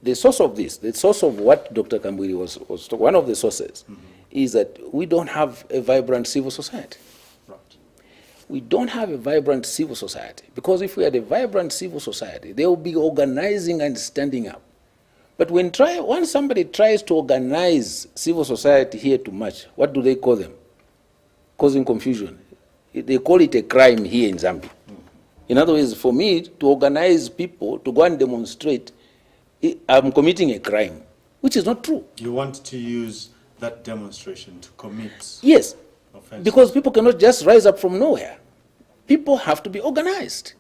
[SPEAKER 1] The source of what Dr. Kambwile was one of the sources, is that we don't have a vibrant civil society.
[SPEAKER 2] Right.
[SPEAKER 1] We don't have a vibrant civil society, because if we had a vibrant civil society, they will be organizing and standing up. But once somebody tries to organize civil society here too much, what do they call them? Causing confusion. They call it a crime here in Zambia. In other words, for me to organize people to go and demonstrate, I'm committing a crime, which is not true.
[SPEAKER 2] You want to use that demonstration to commit
[SPEAKER 1] Yes,
[SPEAKER 2] offenses.
[SPEAKER 1] because people cannot just rise up from nowhere. People have to be organized.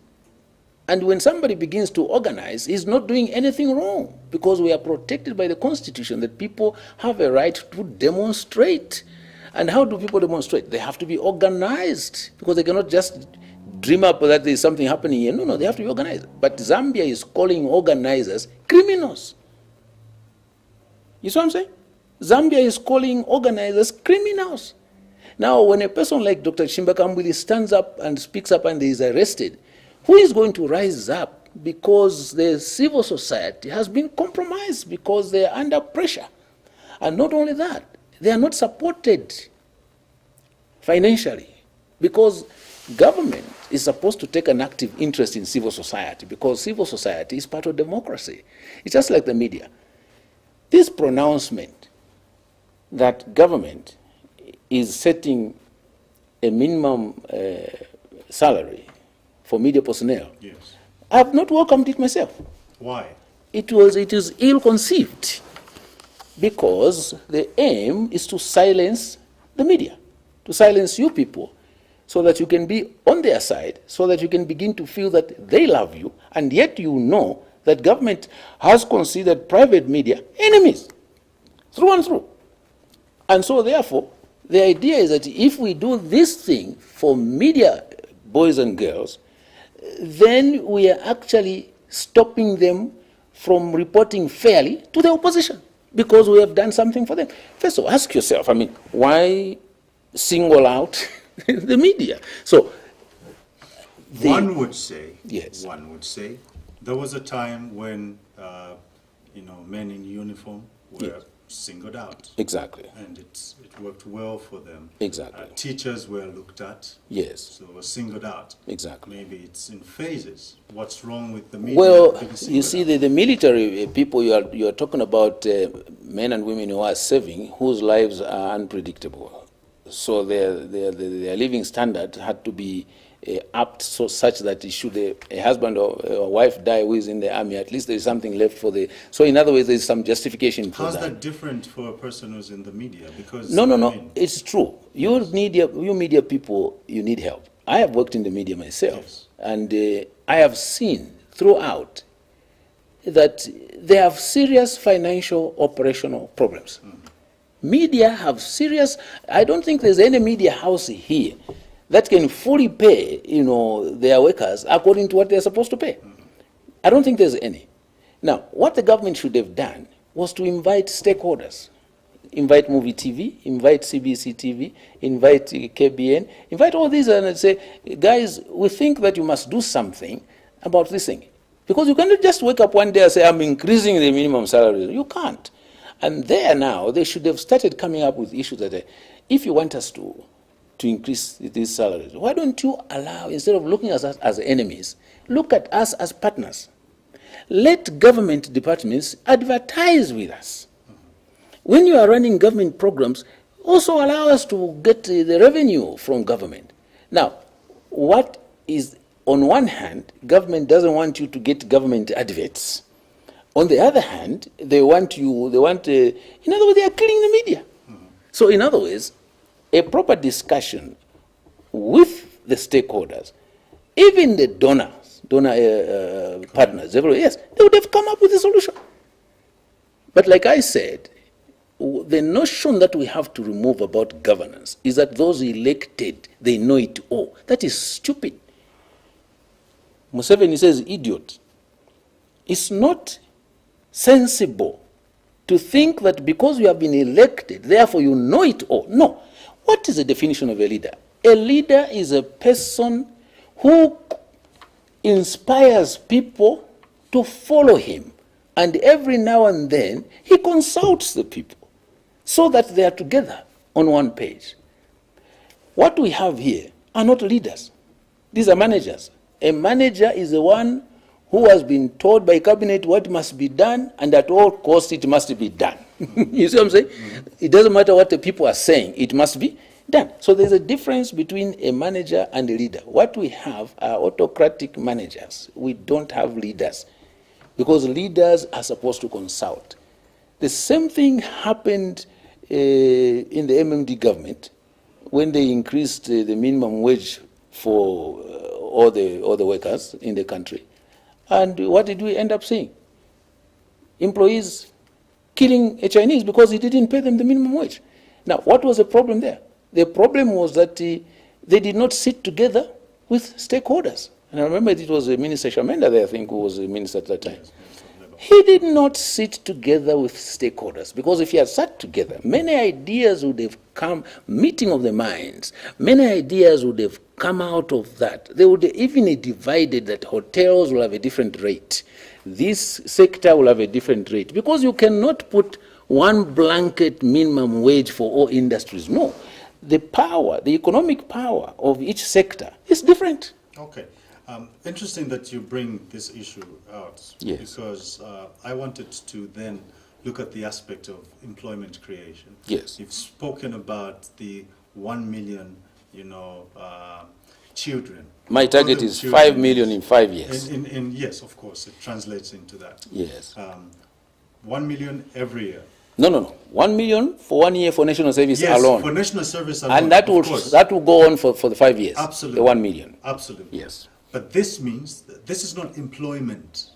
[SPEAKER 1] And when somebody begins to organize, he's not doing anything wrong, because we are protected by the Constitution that people have a right to demonstrate. And how do people demonstrate? They have to be organized, because they cannot just dream up that there's something happening here. No, they have to be organized. But Zambia is calling organizers criminals. You see what I'm saying? Zambia is calling organizers criminals. Now, when a person like Dr. Chimbakambwili stands up and speaks up and is arrested, who is going to rise up? Because the civil society has been compromised, because they are under pressure. And not only that, they are not supported financially, because government is supposed to take an active interest in civil society, because civil society is part of democracy. It's just like the media. This pronouncement that government is setting a minimum salary for media personnel,
[SPEAKER 2] yes,
[SPEAKER 1] I have not welcomed it myself.
[SPEAKER 2] Why?
[SPEAKER 1] It is ill-conceived, because the aim is to silence the media, to silence you people, so that you can be on their side, so that you can begin to feel that they love you, and yet you know that government has considered private media enemies, through and through. And so therefore, the idea is that if we do this thing for media boys and girls, then we are actually stopping them from reporting fairly to the opposition, because we have done something for them. First of all, ask yourself, why single out the media? So,
[SPEAKER 2] one would say,
[SPEAKER 1] yes,
[SPEAKER 2] there was a time when, men in uniform were, yes, singled out.
[SPEAKER 1] Exactly.
[SPEAKER 2] And it worked well for them.
[SPEAKER 1] Exactly.
[SPEAKER 2] Teachers were looked at.
[SPEAKER 1] Yes.
[SPEAKER 2] So were singled out.
[SPEAKER 1] Exactly.
[SPEAKER 2] Maybe it's in phases. What's wrong with the media?
[SPEAKER 1] Well, you see, the military people, you are talking about men and women who are serving, whose lives are unpredictable. So their living standard had to be apt such that should a husband or a wife die who is in the army, at least there is something left for the... So in other words, there is some justification for that.
[SPEAKER 2] How's that different for a person who's in the media? Because
[SPEAKER 1] No, it's true. You media people, you need help. I have worked in the media myself, yes, and I have seen throughout that they have serious financial operational problems. Media have serious... I don't think there's any media house here that can fully pay, their workers according to what they're supposed to pay. I don't think there's any. Now, what the government should have done was to invite stakeholders. Invite Muvi TV, invite CBC TV, invite KBN, invite all these and say, guys, we think that you must do something about this thing. Because you cannot just wake up one day and say, I'm increasing the minimum salary. You can't. And there now, they should have started coming up with issues that if you want us to increase these salaries, why don't you allow, instead of looking at us as enemies, look at us as partners. Let government departments advertise with us. When you are running government programs, also allow us to get the revenue from government. Now, what is, on one hand, government doesn't want you to get government adverts. On the other hand, in other words, they are killing the media. So in other words, a proper discussion with the stakeholders, even the donor partners, yes, they would have come up with a solution. But like I said, the notion that we have to remove about governance is that those elected, they know it all. That is stupid. Museveni says idiot. It's not sensible to think that because you have been elected, therefore you know it all. No. What is the definition of a leader? A leader is a person who inspires people to follow him. And every now and then, he consults the people so that they are together on one page. What we have here are not leaders. These are managers. A manager is the one who has been told by cabinet what must be done, and at all costs it must be done. You see what I'm saying? It doesn't matter what the people are saying, it must be done. So there's a difference between a manager and a leader. What we have are autocratic managers. We don't have leaders, because leaders are supposed to consult. The same thing happened in the MMD government when they increased the minimum wage for all the workers in the country. And what did we end up seeing? Employees killing a Chinese because he didn't pay them the minimum wage. Now, what was the problem there? The problem was that they did not sit together with stakeholders. And I remember it was Minister Shamenda there, I think, who was the minister at that time. He did not sit together with stakeholders, because if he had sat together, many ideas would have come, meeting of the minds, many ideas would have come out of that. They would even have divided that hotels will have a different rate. This sector will have a different rate, because you cannot put one blanket minimum wage for all industries. No. The power, the economic power of each sector is different.
[SPEAKER 2] Okay. Interesting that you bring this issue out,
[SPEAKER 1] yes,
[SPEAKER 2] because I wanted to then look at the aspect of employment creation.
[SPEAKER 1] Yes.
[SPEAKER 2] You've spoken about the 1 million, children.
[SPEAKER 1] My target is 5 million in 5 years.
[SPEAKER 2] Yes, of course, it translates into that.
[SPEAKER 1] Yes.
[SPEAKER 2] 1 million every year.
[SPEAKER 1] No. 1 million for 1 year for national service alone.
[SPEAKER 2] Yes, for national service alone.
[SPEAKER 1] And that will go on for the 5 years.
[SPEAKER 2] Absolutely.
[SPEAKER 1] The 1 million.
[SPEAKER 2] Absolutely.
[SPEAKER 1] Yes.
[SPEAKER 2] But this means that this is not employment.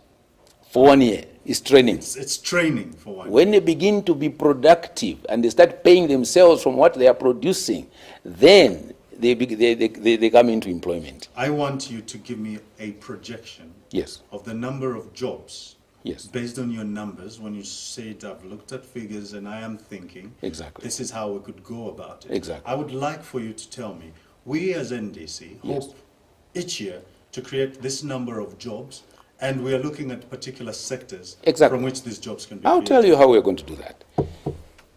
[SPEAKER 1] For 1 year. It's training.
[SPEAKER 2] It's training for 1 year.
[SPEAKER 1] When they begin to be productive and they start paying themselves from what they are producing, then they come into employment.
[SPEAKER 2] I want you to give me a projection,
[SPEAKER 1] yes,
[SPEAKER 2] of the number of jobs,
[SPEAKER 1] yes,
[SPEAKER 2] based on your numbers. When you said, I've looked at figures and I am thinking,
[SPEAKER 1] exactly,
[SPEAKER 2] this is how we could go about it.
[SPEAKER 1] Exactly.
[SPEAKER 2] I would like for you to tell me, we as NDC
[SPEAKER 1] yes,
[SPEAKER 2] hope each year to create this number of jobs, and we are looking at particular sectors,
[SPEAKER 1] exactly,
[SPEAKER 2] from which these jobs can be
[SPEAKER 1] I'll
[SPEAKER 2] created.
[SPEAKER 1] tell you how we're going to do that.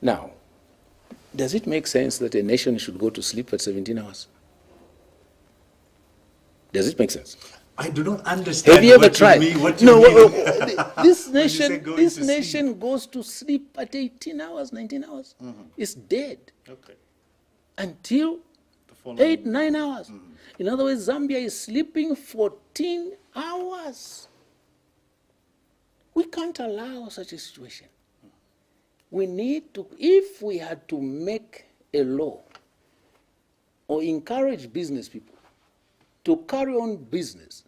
[SPEAKER 1] Now, does it make sense that a nation should go to sleep at 17 hours? Does it make sense?
[SPEAKER 2] I do not understand.
[SPEAKER 1] Have you ever tried?
[SPEAKER 2] No,
[SPEAKER 1] this nation goes to sleep at 18 hours, 19 hours. Mm-hmm. It's dead.
[SPEAKER 2] Okay.
[SPEAKER 1] Until 8, 9 hours. Mm-hmm. In other words, Zambia is sleeping 14 hours. We can't allow such a situation. We need to, if we had to make a law or encourage business people to carry on business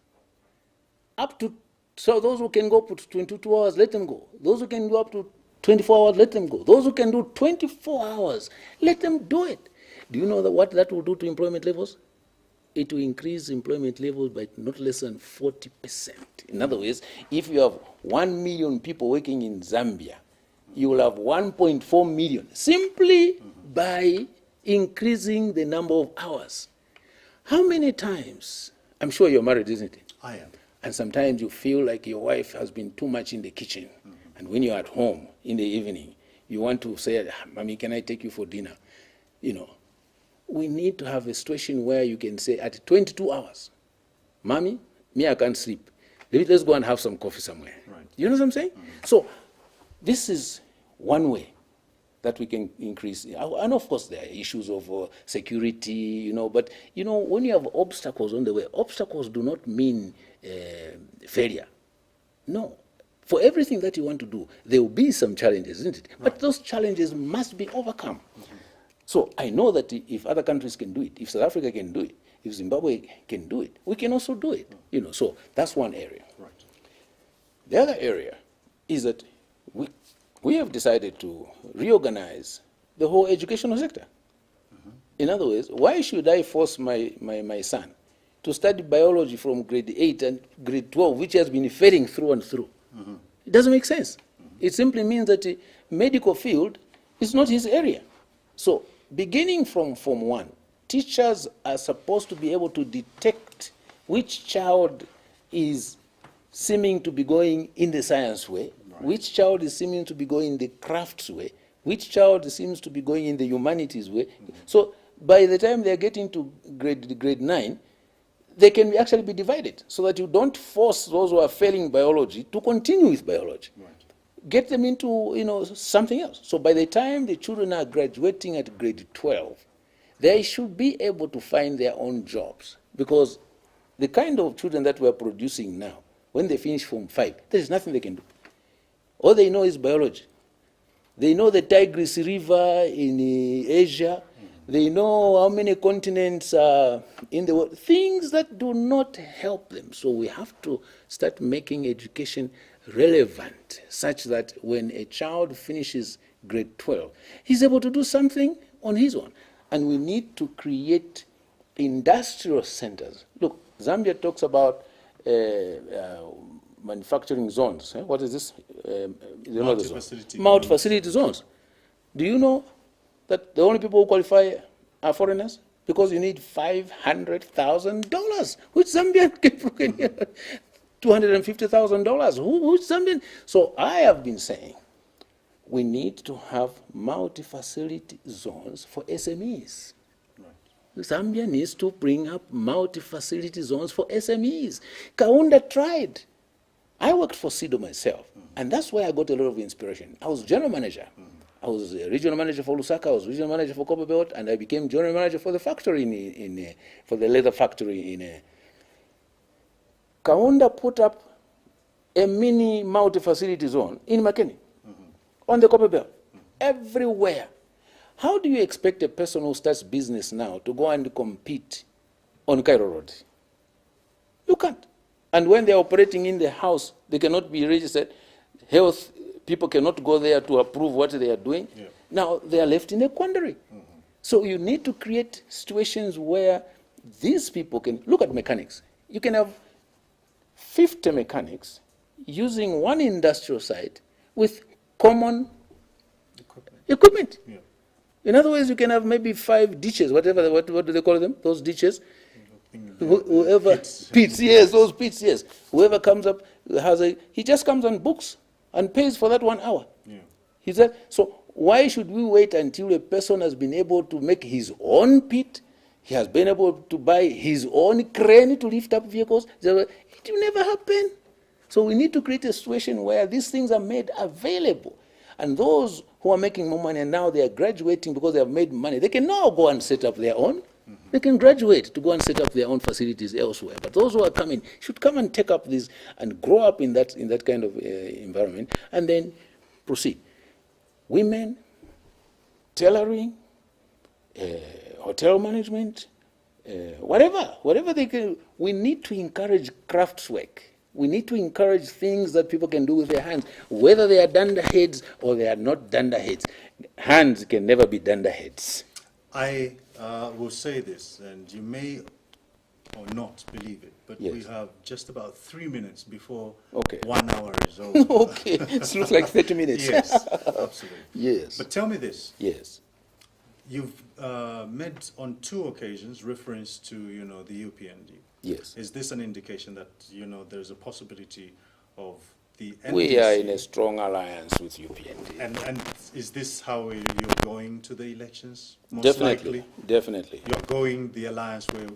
[SPEAKER 1] up to, so those who can go up to 22 hours, let them go. Those who can go up to 24 hours, let them go. Those who can do 24 hours, let them do it. Do you know what that will do to employment levels? It will increase employment levels by not less than 40%. In other words, if you have 1 million people working in Zambia, you will have 1.4 million simply by increasing the number of hours. How many times, I'm sure you're married, isn't it?
[SPEAKER 2] I am.
[SPEAKER 1] And sometimes you feel like your wife has been too much in the kitchen. Mm-hmm. And when you're at home in the evening, you want to say, Mommy, can I take you for dinner? You know, we need to have a situation where you can say at 22 hours, Mommy, me, I can't sleep. Let's go and have some coffee somewhere.
[SPEAKER 2] Right.
[SPEAKER 1] You know what I'm saying? Mm-hmm. So this is one way that we can increase. And of course, there are issues of security, but, when you have obstacles on the way, obstacles do not mean failure. No. For everything that you want to do, there will be some challenges, isn't it? Right. But those challenges must be overcome. Mm-hmm. So I know that if other countries can do it, if South Africa can do it, if Zimbabwe can do it, we can also do it. Mm-hmm. So that's one area.
[SPEAKER 2] Right.
[SPEAKER 1] The other area is that we have decided to reorganize the whole educational sector. Mm-hmm. In other words, why should I force my son to study biology from grade 8 and grade 12, which has been failing through and through? Mm-hmm. It doesn't make sense. Mm-hmm. It simply means that the medical field is not his area. So beginning from Form 1, teachers are supposed to be able to detect which child is seeming to be going in the science way, right, which child is seeming to be going in the crafts way, which child seems to be going in the humanities way. Mm-hmm. So by the time they're getting to grade 9, they can actually be divided so that you don't force those who are failing biology to continue with biology. Right. Get them into something else. So by the time the children are graduating at grade 12, they should be able to find their own jobs, because the kind of children that we're producing now, when they finish Form 5, there's nothing they can do. All they know is biology. They know the Tigris River in Asia. They know how many continents are in the world. Things that do not help them. So we have to start making education relevant, such that when a child finishes grade 12, he's able to do something on his own. And we need to create industrial centers. Look, Zambia talks about manufacturing zones. What is this? Multi-facility zones. Do you know that the only people who qualify are foreigners? Because you need $500,000, which Zambian can get. $250,000, which Zambian? So I have been saying we need to have multi-facility zones for SMEs. Zambia needs to bring up multi-facility zones for SMEs. Kaunda tried. I worked for SIDO myself, and that's where I got a lot of inspiration. I was general manager. I was a regional manager for Lusaka, I was regional manager for Copperbelt, and I became general manager for the factory for the leather factory in Kaunda put up a mini multi-facility zone in Makeni, on the Copperbelt, everywhere. How do you expect a person who starts business now to go and compete on Cairo Road? You can't. And when they're operating in the house, they cannot be registered. Health people cannot go there to approve what they are doing. Yeah. Now they are left in a quandary. So you need to create situations where these people can look at mechanics. You can have 50 mechanics using one industrial site with common equipment. Yeah. In other words, you can have maybe 5 ditches, whatever, what do they call them? Those ditches? Whoever, pits, yes, those pits, yes. Whoever comes up he just comes and books and pays for that 1 hour. Yeah. He said, so why should we wait until a person has been able to make his own pit? He has been able to buy his own crane to lift up vehicles. It will never happen. So we need to create a situation where these things are made available. And those who are making more money and now they are graduating because they have made money, they can now go and set up their own. They can graduate to go and set up their own facilities elsewhere. But those who are coming should come and take up this and grow up in that kind of environment and then proceed. Women, tailoring, hotel management, whatever they can. We need to encourage craftswork. We need to encourage things that people can do with their hands, whether they are dunderheads or they are not dunderheads. Hands can never be dunderheads.
[SPEAKER 2] I will say this, and you may or not believe it, but yes, we have just about 3 minutes before 1 hour is over.
[SPEAKER 1] Okay, it looks like 30 minutes.
[SPEAKER 2] Yes, absolutely.
[SPEAKER 1] Yes.
[SPEAKER 2] But tell me this.
[SPEAKER 1] Yes.
[SPEAKER 2] You've made on 2 occasions reference to, the UPND.
[SPEAKER 1] Yes.
[SPEAKER 2] Is this an indication that, there's a possibility of the NDC?
[SPEAKER 1] We are in a strong alliance with UPND.
[SPEAKER 2] And is this how you're going to the elections? Most
[SPEAKER 1] Definitely.
[SPEAKER 2] likely?
[SPEAKER 1] Definitely.
[SPEAKER 2] You're going the alliance way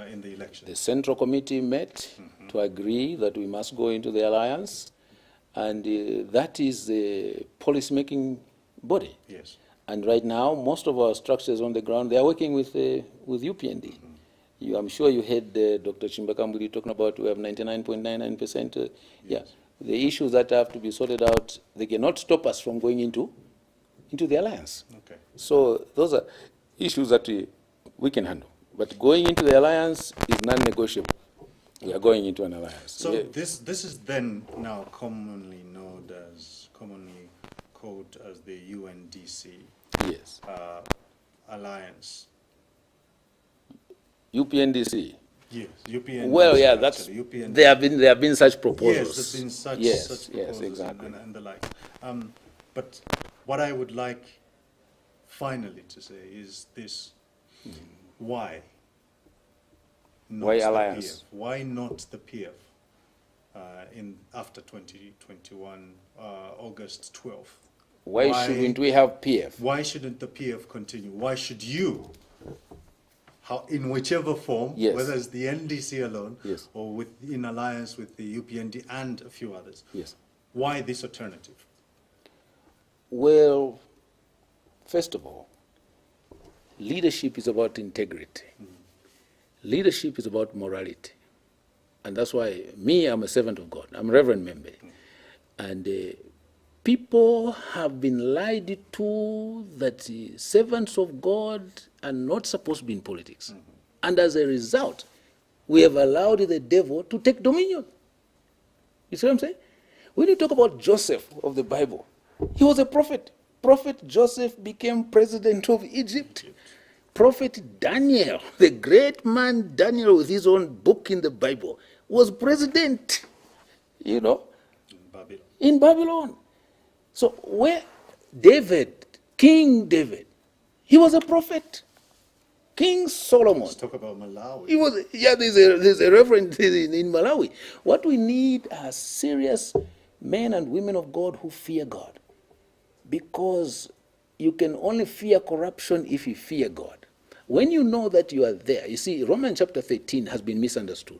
[SPEAKER 2] in the elections?
[SPEAKER 1] The Central Committee met to agree that we must go into the alliance, and that is the policy-making body. Yes. And right now, most of our structures on the ground, they are working with UPND. I'm sure you heard Dr. Chimbakambuli talking about we have 99.99%. Yeah, the issues that have to be sorted out, they cannot stop us from going into the alliance. Okay. So those are issues that we can handle. But going into the alliance is non-negotiable. We are going into an alliance.
[SPEAKER 2] So yeah, this is then now commonly called as the UNDC.
[SPEAKER 1] Yes.
[SPEAKER 2] Alliance.
[SPEAKER 1] UPNDC.
[SPEAKER 2] Yes, UPNDC.
[SPEAKER 1] Well, yeah, that's UPNDC. There have been such proposals.
[SPEAKER 2] Yes, there've been such proposals.
[SPEAKER 1] Yes, exactly.
[SPEAKER 2] And the like. But what I would like finally to say is this: why?
[SPEAKER 1] Why alliance?
[SPEAKER 2] PF? Why not the PF? After 2021, August 12th.
[SPEAKER 1] Why shouldn't we have PF?
[SPEAKER 2] Why shouldn't the PF continue? Why should you? In whichever form,
[SPEAKER 1] yes,
[SPEAKER 2] whether it's the NDC alone,
[SPEAKER 1] yes,
[SPEAKER 2] or in alliance with the UPND and a few others.
[SPEAKER 1] Yes.
[SPEAKER 2] Why this alternative?
[SPEAKER 1] Well, first of all, leadership is about integrity. Leadership is about morality. And that's why I'm a servant of God. I'm Reverend Mmembe. And people have been lied to that servants of God are not supposed to be in politics. And as a result, we have allowed the devil to take dominion. You see what I'm saying? When you talk about Joseph of the Bible, he was a prophet. Prophet Joseph became president of Egypt. Prophet Daniel, the great man Daniel with his own book in the Bible, was president, you know, in Babylon. So where David, King David, he was a prophet. King Solomon.
[SPEAKER 2] Let's talk about Malawi.
[SPEAKER 1] He was, yeah, there's a reverend in Malawi. What we need are serious men and women of God who fear God. Because you can only fear corruption if you fear God. When you know that you are there, you see, Romans chapter 13 has been misunderstood.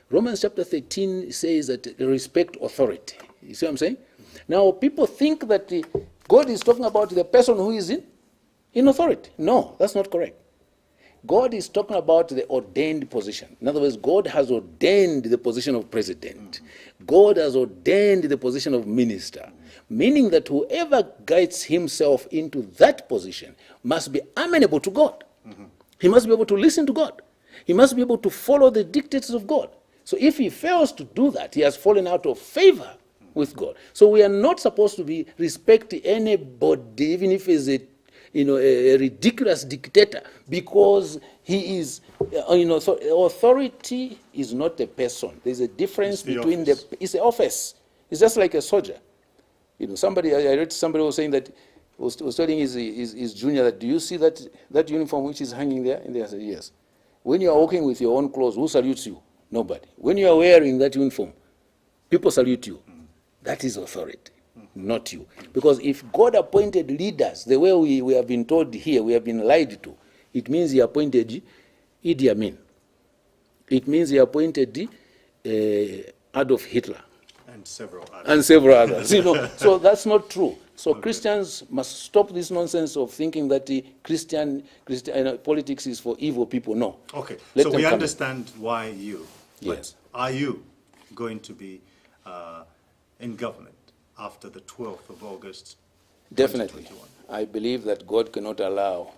[SPEAKER 1] Romans chapter 13 says that respect authority. You see what I'm saying? Now, people think that God is talking about the person who is in authority. No, that's not correct. God is talking about the ordained position. In other words, God has ordained the position of president. God has ordained the position of minister. Meaning that whoever guides himself into that position must be amenable to God. He must be able to listen to God. He must be able to follow the dictates of God. So if he fails to do that, he has fallen out of favor with God. So we are not supposed to be respect anybody, even if he's a ridiculous dictator, because he is, so authority is not a person. There's a difference between it's an office. It's just like a soldier. I read somebody was saying that, was telling his junior that, do you see that uniform which is hanging there? And they said, yes. When you are walking with your own clothes, who salutes you? Nobody. When you are wearing that uniform, people salute you. That is authority, not you. Because if God appointed leaders, the way we have been told here, we have been lied to, it means he appointed Idi Amin. It means he appointed Adolf Hitler.
[SPEAKER 2] And several others.
[SPEAKER 1] So that's not true. So okay. Christians must stop this nonsense of thinking that Christian politics is for evil people. No.
[SPEAKER 2] Okay. So we understand why you.
[SPEAKER 1] Yes.
[SPEAKER 2] But are you going to be in government after the 12th of August?
[SPEAKER 1] Definitely. I believe that God cannot allow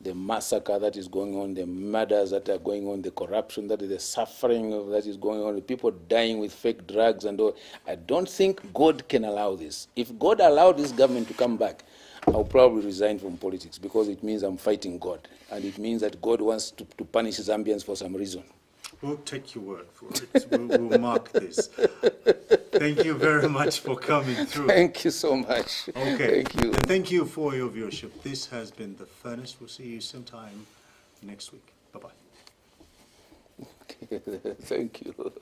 [SPEAKER 1] the massacre that is going on, the murders that are going on, the corruption, the suffering that is going on, the people dying with fake drugs and all. I don't think God can allow this. If God allowed this government to come back, I'll probably resign from politics, because it means I'm fighting God. And it means that God wants to punish Zambians for some reason.
[SPEAKER 2] We'll take your word for it. We'll mark this. Thank you very much for coming through.
[SPEAKER 1] Thank you so much.
[SPEAKER 2] Okay.
[SPEAKER 1] Thank you.
[SPEAKER 2] And thank you for your viewership. This has been The Furnace. We'll see you sometime next week. Bye-bye.
[SPEAKER 1] Okay. Thank you.